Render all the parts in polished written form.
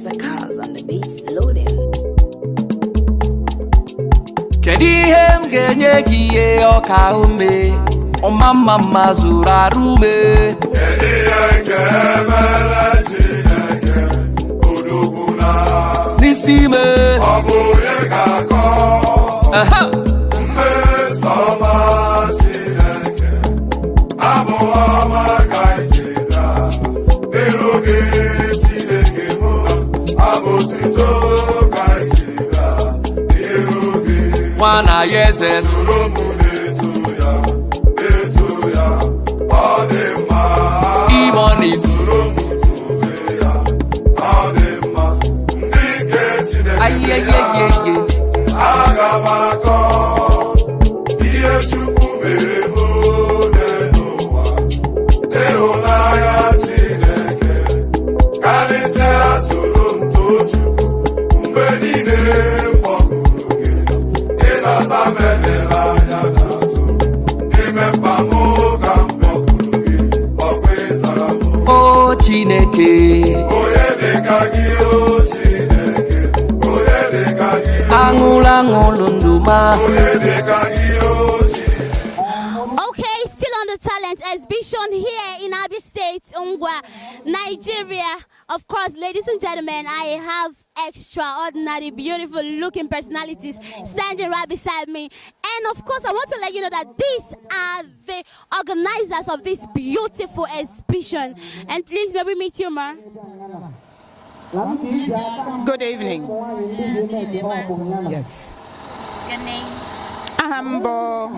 Mr. Cars on the beats loading. Kedihem genye giye okaume Omama mazura rume Kedihem gemele chineke Uduguna Nisime Obuye gako Mmesoma chineke Abu ama kaijira Nirugi chineke mo Abu tito kaijira Nirugi Wana yeses Imoni Ayeyeyeye Agamako Iye chukwu mere mo n'ụwa Ịhụnanya Chineke karịsịa soro nto chukwu mgbe niile mkpọgụrụ gị ị na-asa m elere anya n'azụ ime mkpa m ka m kpọgụrụ gị ọkwa ịzara m O Chineke onye dịka gị o Chineke onye dịka gị Angulu nduma onye dịka gị o Okay, still on the talent exhibition here in Abia State, Ngwa, Nigeria. Of course, ladies and gentlemen, I have extraordinary, beautiful looking personalities standing right beside me. And of course, I want to let you know that these are the organizers of this beautiful exhibition. And please, may we meet you, ma. Good evening. Yes. Your name? Ahambo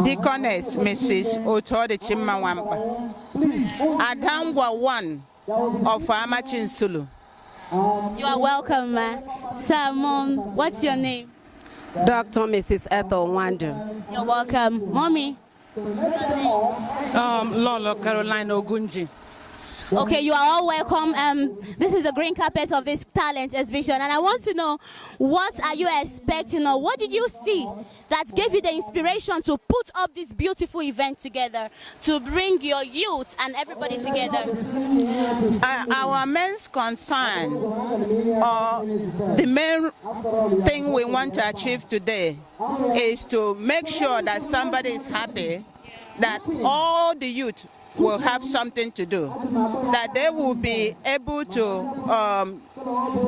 Deaconess Mrs. Otode Chimawampa. Adangwa 1 of Amachinsulu. You are welcome, ma. So, Mom, what's your name? Dr. Mrs. Ethel Wandu. You're welcome. Mommy? Lolo Caroline Ogunji. Okay, you are all welcome. This is the green carpet of this talent exhibition, and I want to know, what are you expecting, or what did you see that gave you the inspiration to put up this beautiful event together, to bring your youth and everybody together? Our main concern, or the main thing we want to achieve today, is to make sure that somebody is happy, that all the youth will have something to do, that they will be able to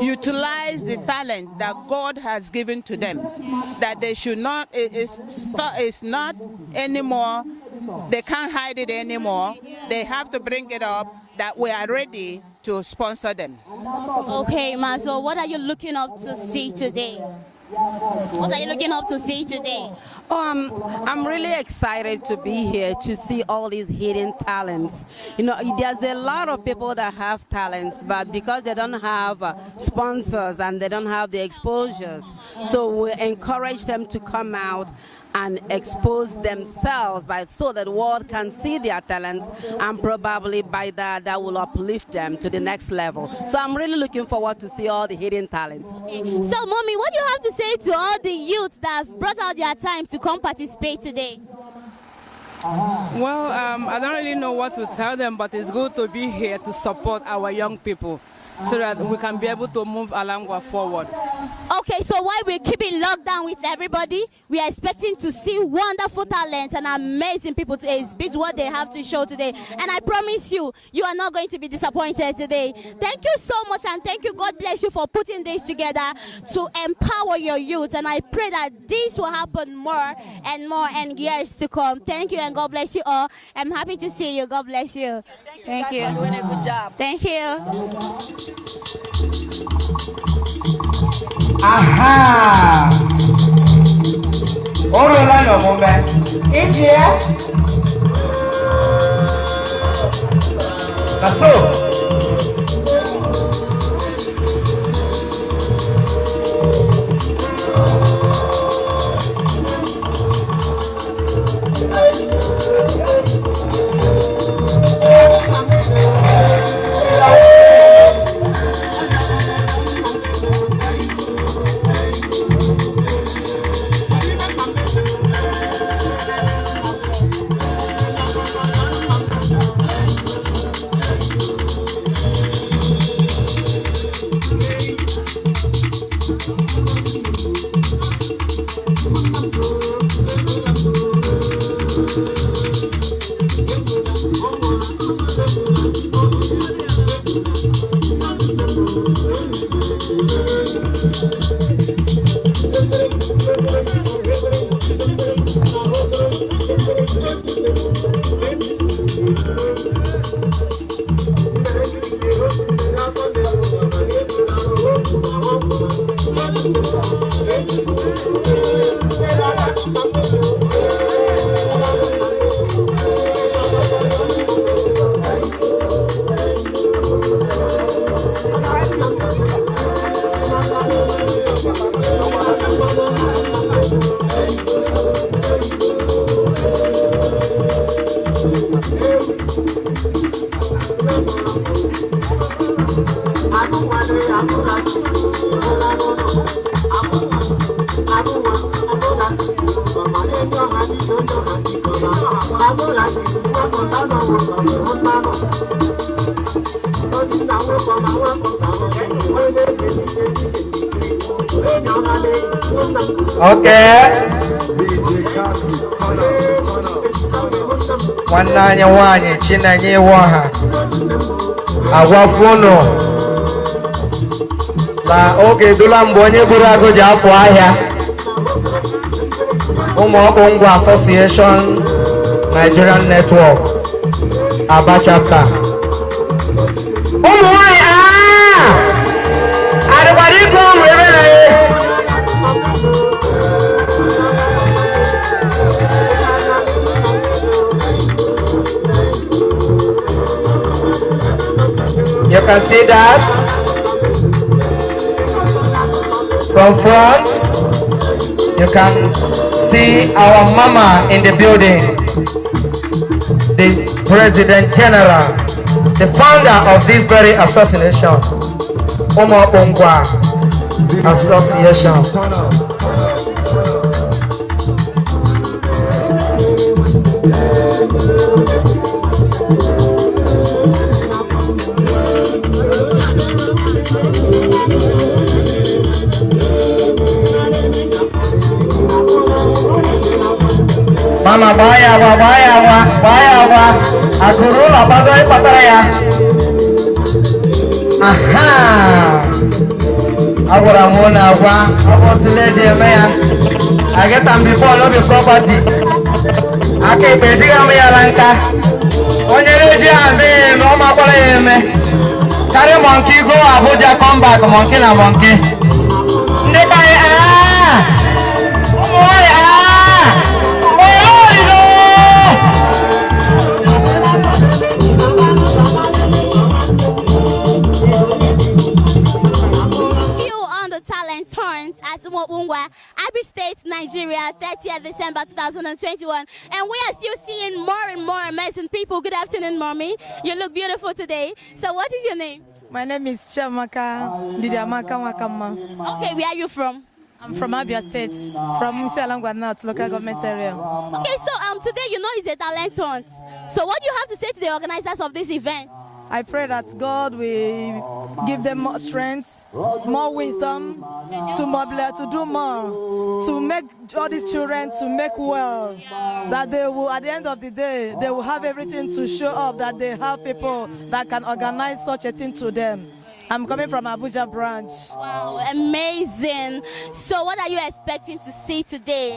utilize the talent that God has given to them, that they should not, it's not anymore, they can't hide it anymore, they have to bring it up, that we are ready to sponsor them. Okay, ma, so what are you looking up to see today? What are you looking up to see today? I'm really excited to be here to see all these hidden talents. You know, there's a lot of people that have talents, but because they don't have sponsors and they don't have the exposures, so we encourage them to come out and expose themselves so that the world can see their talents, and probably by that will uplift them to the next level. So I'm really looking forward to see all the hidden talents. Okay. So, Mommy, what do you have to say to all the youth that have brought out their time to come participate today? Well, I don't really know what to tell them, but it's good to be here to support our young people so that we can be able to move Alangwa forward. Okay, so while we keep it locked down with everybody, we are expecting to see wonderful talents and amazing people to exhibit what they have to show today. And I promise you, you are not going to be disappointed today. Thank you so much, and thank you. God bless you for putting this together to empower your youth. And I pray that this will happen more and more in years to come. Thank you, and God bless you all. I'm happy to see you. God bless you. Thank you. For doing a good job. Thank you. Aha! Orola no moment. It's here. That's all. Okay. Wananya wanye china nye waha. Agwafuno. Na oge dula mbonye burago japo ahia. Umu Okpu Ngwa Association Nigerian Network Aba chapter. Umu wanye adibadi ko webele. You can see that from front. You can see our mama in the building, the President General, the founder of this very association, Umu Okpu Ngwa Association. Mama baya wa akuru la bago ipatara ya. Aha, agora mona wa abotulede meya. I get them before no be property. Ake pediga me yalanka. Onye leje ande no makwala yeme. Carry monkey go Abuja, come back monkey na monkey. Ndeka at Umu Okpu Ngwa, Abia State, Nigeria, 30th December 2021. And we are still seeing more and more amazing people. Good afternoon, Mommy. You look beautiful today. So what is your name? My name is Chamaka Didiamaka Wakama. Okay, where are you from? I'm from Abia State, from Msalangwa North, local government area. Okay, so today you know it's a talent hunt. So what do you have to say to the organizers of this event? I pray that God will give them more strength, more wisdom to mobilize, to do more, to make all these children to make well. That they will, at the end of the day, they will have everything to show up that they have people that can organize such a thing to them. I'm coming from Abuja branch. Wow, amazing. So what are you expecting to see today?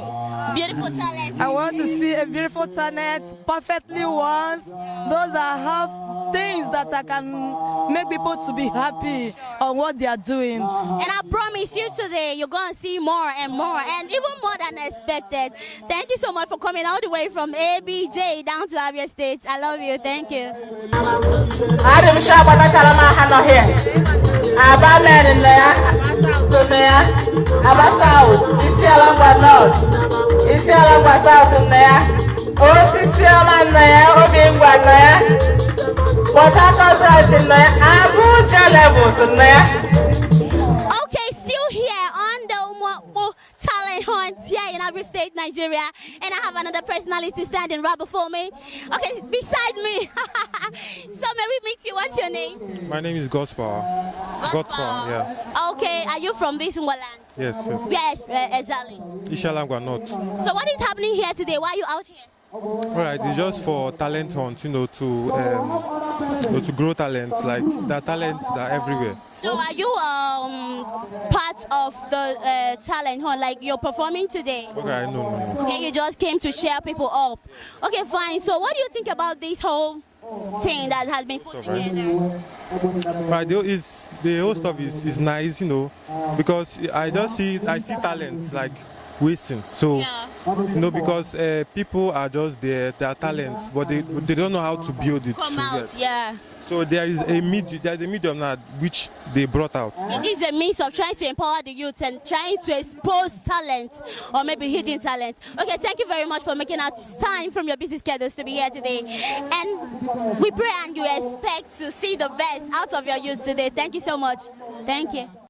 Beautiful talent. I want to see a beautiful talent, perfectly ones, those that have things that I can make people to be happy on what they are doing. And I promise you today, you're going to see more and more, and even more than expected. Thank you so much for coming all the way from ABJ down to Abia State. I love you. Thank you. Aba men there, so there, Aba South, Isialangwa North, Isialangwa South there, Isialangwa there, Obingwa there, Port Harcourt branch in there, Abuja levels in there. Okay, still here on the Umu Okpu Talent Hunt here in Abia State, Nigeria, and I have another personality standing right before me. Okay, beside me. So may we meet you? What's your name? My name is Gospel. Gospel, yeah. Okay, are you from this land? Yes, yes. Where exactly? Ishalangwa North. So what is happening here today? Why are you out here? Right, it's just for talent hunt, you know, to grow talents. Like there are talents that are everywhere. So are you part of the talent hunt? Like you're performing today? Okay, no. Okay, you just came to cheer people up. Okay, fine. So what do you think about this whole thing that has been put together? Right, the whole stuff is nice, you know, because I see talents like wasting. So yeah. you know, because people are just there, they are talents, but they don't know how to build it. Come out, yeah. So there is a medium now which they brought out. It is a means of trying to empower the youth and trying to expose talent or maybe hidden talent. Okay, thank you very much for making out time from your busy schedules to be here today. And we pray and you expect to see the best out of your youth today. Thank you so much. Thank you.